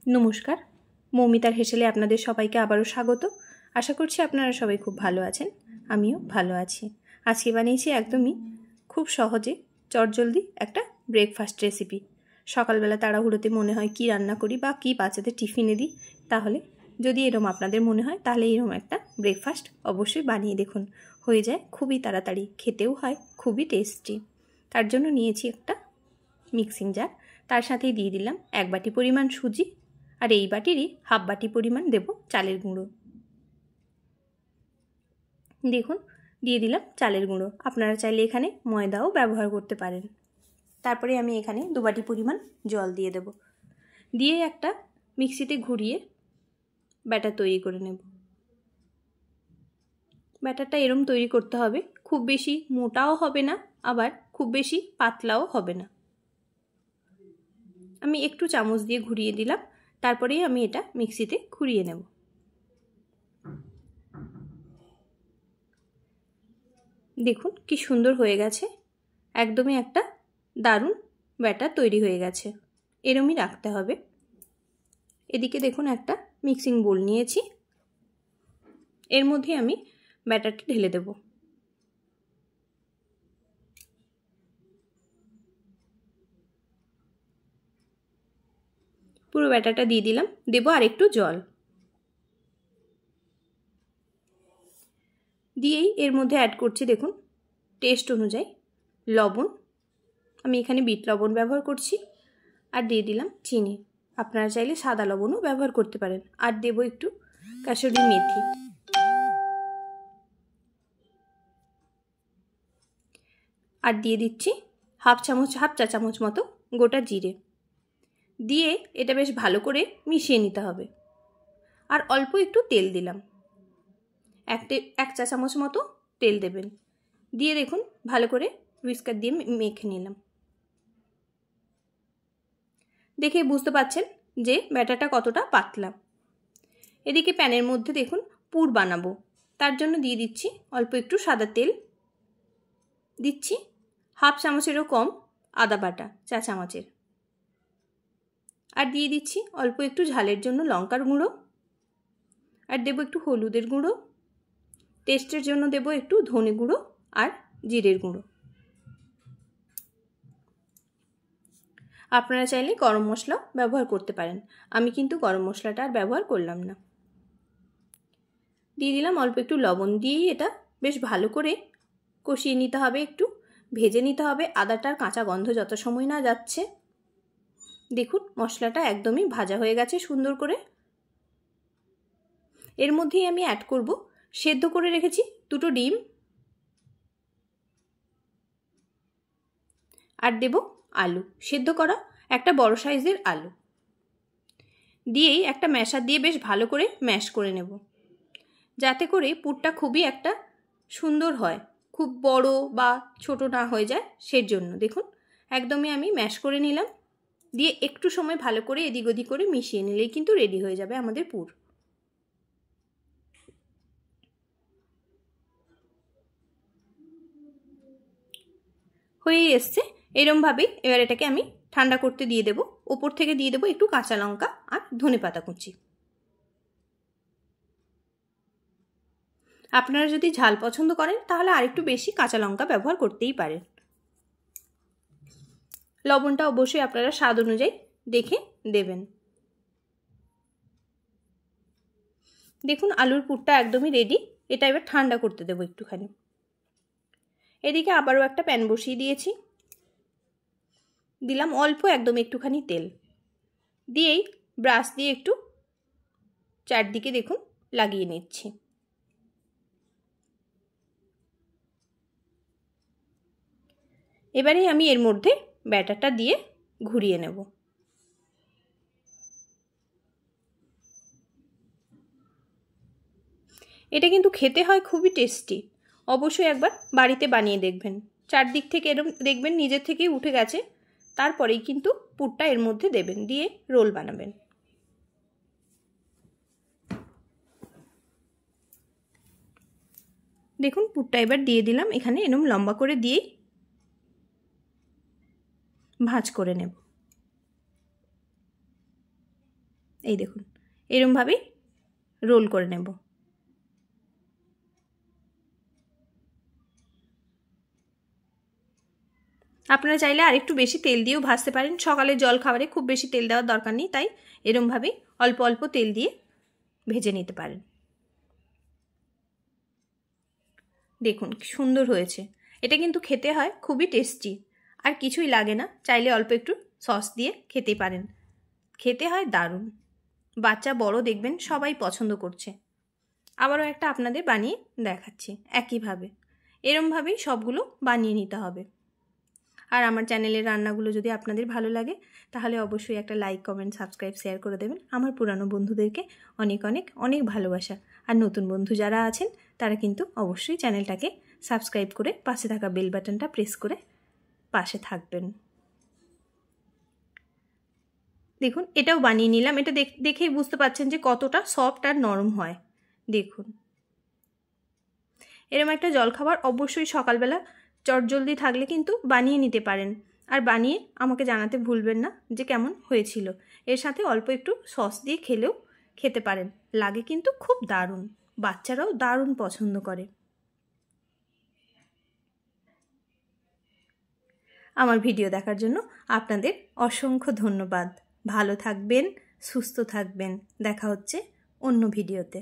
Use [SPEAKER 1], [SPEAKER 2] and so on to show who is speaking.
[SPEAKER 1] নমস্কার, মৌমিতার হেসেলে আপনাদের সবাইকে আবারও স্বাগত। আশা করছি আপনারা সবাই খুব ভালো আছেন, আমিও ভালো আছি। আজকে বানিয়েছি একদমই খুব সহজে চটজলদি একটা ব্রেকফাস্ট রেসিপি। সকালবেলা তাড়াহুড়োতে মনে হয় কি রান্না করি বা কি বাচ্চাদের টিফিনে দিই, তাহলে যদি এরকম আপনাদের মনে হয় তাহলে এরকম একটা ব্রেকফাস্ট অবশ্যই বানিয়ে দেখুন। হয়ে যায় খুবই তাড়াতাড়ি, খেতেও হয় খুবই টেস্টি। তার জন্য নিয়েছি একটা মিক্সিং জার, তার সাথেই দিয়ে দিলাম 1 বাটি পরিমাণ সুজি, আর এই বাটিরই হাফ বাটি পরিমাণ দেব চালের গুঁড়ো। দেখুন দিয়ে দিলাম চালের গুঁড়ো, আপনারা চাইলে এখানে ময়দাও ব্যবহার করতে পারেন। তারপরে আমি এখানে 2 বাটি পরিমাণ জল দিয়ে দেব, দিয়ে একটা মিক্সিতে ঘুরিয়ে ব্যাটার তৈরি করে নেব। ব্যাটারটা এরম তৈরি করতে হবে, খুব বেশি মোটাও হবে না আবার খুব বেশি পাতলাও হবে না। আমি একটু চামচ দিয়ে ঘুরিয়ে দিলাম, তারপরেই আমি এটা মিক্সিতে ঘুরিয়ে নেব। দেখুন কি সুন্দর হয়ে গেছে, একদমই একটা দারুণ ব্যাটার তৈরি হয়ে গেছে। এরমই রাখতে হবে। এদিকে দেখুন একটা মিক্সিং বোল নিয়েছি, এর মধ্যে আমি ব্যাটারটা ঢেলে দেব। পুরো ব্যাটারটা দিয়ে দিলাম, দেব আর একটু জল। দিয়েই এর মধ্যে অ্যাড করছি দেখুন টেস্ট অনুযায়ী লবণ, আমি এখানে বিট লবণ ব্যবহার করছি, আর দিয়ে দিলাম চিনি। আপনারা চাইলে সাদা লবণও ব্যবহার করতে পারেন। আর দেব একটু কাসুরি মেথি। আর দিয়ে দিচ্ছি হাফ চা চামচ মতো গোটা জিরে। দিয়ে এটা বেশ ভালো করে মিশিয়ে নিতে হবে। আর অল্প একটু তেল দিলাম, 1 চা চামচ মতো তেল দেবেন। দিয়ে দেখুন ভালো করে হুইস্কার দিয়ে মেখে নিলাম। দেখে বুঝতে পাচ্ছেন যে ব্যাটারটা কতটা পাতলা। এদিকে প্যানের মধ্যে দেখুন পুর বানাবো, তার জন্য দিয়ে দিচ্ছি অল্প একটু সাদা তেল, দিচ্ছি হাফ চামচেরও কম আদা বাটা চা চামচের, আর দিয়ে দিচ্ছি অল্প একটু ঝালের জন্য লঙ্কার গুঁড়ো, আর দেব একটু হলুদের গুঁড়ো, টেস্টের জন্য দেব একটু ধনে গুঁড়ো আর জিরের গুঁড়ো। আপনারা চাইলে গরম মশলাও ব্যবহার করতে পারেন, আমি কিন্তু গরম মশলাটা আর ব্যবহার করলাম না। দিয়ে দিলাম অল্প একটু লবণ, দিয়েই এটা বেশ ভালো করে কষিয়ে নিতে হবে, একটু ভেজে নিতে হবে আদাটার কাঁচা গন্ধ যত সময় না যাচ্ছে। দেখুন মশলাটা একদমই ভাজা হয়ে গেছে সুন্দর করে। এর মধ্যেই আমি অ্যাড করব সেদ্ধ করে রেখেছি 2টো ডিম, আর দেব আলু, সেদ্ধ করা একটা বড় সাইজের আলু। দিয়েই একটা ম্যাশার দিয়ে বেশ ভালো করে ম্যাশ করে নেব, যাতে করে পুরটা খুবই একটা সুন্দর হয়, খুব বড় বা ছোট না হয়ে যায় সেই জন্য। দেখুন একদমই আমি ম্যাশ করে নিলাম, দিয়ে একটু সময় ভালো করে এদিক ওদিক করে মিশিয়ে নিলেই কিন্তু রেডি হয়ে যাবে আমাদের পুর। হয়েই এসছে এরমভাবেই। এবার এটাকে আমি ঠান্ডা করতে দিয়ে দেব। ওপর থেকে দিয়ে দেবো একটু কাঁচা লঙ্কা আর ধনেপাতা কুচি। আপনারা যদি ঝাল পছন্দ করেন তাহলে আর একটু বেশি কাঁচা লঙ্কা ব্যবহার করতেই পারেন। লবণটা অবশ্যই আপনারা স্বাদ অনুযায়ী দেখে দেবেন। দেখুন আলুর পুরটা একদমই রেডি, এটা এবার ঠান্ডা করতে দেবো একটুখানি। এদিকে আবারও একটা প্যান বসিয়ে দিয়েছি, দিলাম অল্প একদম একটুখানি তেল, দিয়েই ব্রাশ দিয়ে একটু চারদিকে দেখুন লাগিয়ে নিচ্ছি। এবারে আমি এর মধ্যে ব্যাটারটা দিয়ে ঘুরিয়ে নেব। এটা কিন্তু খেতে হয় খুবই টেস্টি, অবশ্যই একবার বাড়িতে বানিয়ে দেখবেন। চারদিক থেকে এরকম দেখবেন নিজের থেকেই উঠে গেছে, তারপরেই কিন্তু পুরটা এর মধ্যে দেবেন, দিয়ে রোল বানাবেন। দেখুন পুরটা এবার দিয়ে দিলাম, এখানে এরকম লম্বা করে দিয়েই ভাঁজ করে নেব। এই দেখুন এরমভাবেই রোল করে নেব। আপনারা চাইলে আরেকটু বেশি তেল দিয়েও ভাজতে পারেন। সকালে জল খাবারে খুব বেশি তেল দেওয়ার দরকার নেই, তাই এরমভাবেই অল্প অল্প তেল দিয়ে ভেজে নিতে পারেন। দেখুন কি সুন্দর হয়েছে। এটা কিন্তু খেতে হয় খুবই টেস্টি, আর কিছুই লাগে না। চাইলে অল্প একটু সস দিয়ে খেতে পারেন, খেতে হয় দারুণ। বাচ্চা বড় দেখবেন সবাই পছন্দ করছে। আবারও একটা আপনাদের বানিয়ে দেখাচ্ছি একইভাবে। এরমভাবেই সবগুলো বানিয়ে নিতে হবে। আর আমার চ্যানেলের রান্নাগুলো যদি আপনাদের ভালো লাগে তাহলে অবশ্যই একটা লাইক, কমেন্ট, সাবস্ক্রাইব, শেয়ার করে দেবেন। আমার পুরানো বন্ধুদেরকে অনেক অনেক অনেক ভালোবাসা। আর নতুন বন্ধু যারা আছেন তারা কিন্তু অবশ্যই চ্যানেলটাকে সাবস্ক্রাইব করে পাশে থাকা বেল বাটনটা প্রেস করে পাশে থাকবেন। দেখুন এটাও বানিয়ে নিলাম। এটা দেখেই বুঝতে পারছেন যে কতটা সফট আর নরম হয়। দেখুন এরকম একটা জলখাবার অবশ্যই সকালবেলা চটজলদি থাকলে কিন্তু বানিয়ে নিতে পারেন। আর বানিয়ে আমাকে জানাতে ভুলবেন না যে কেমন হয়েছিল। এর সাথে অল্প একটু সস দিয়ে খেলেও খেতে পারেন, লাগে কিন্তু খুব দারুণ। বাচ্চারাও দারুণ পছন্দ করে। আমার ভিডিও দেখার জন্য আপনাদের অসংখ্য ধন্যবাদ। ভালো থাকবেন, সুস্থ থাকবেন। দেখা হচ্ছে অন্য ভিডিওতে।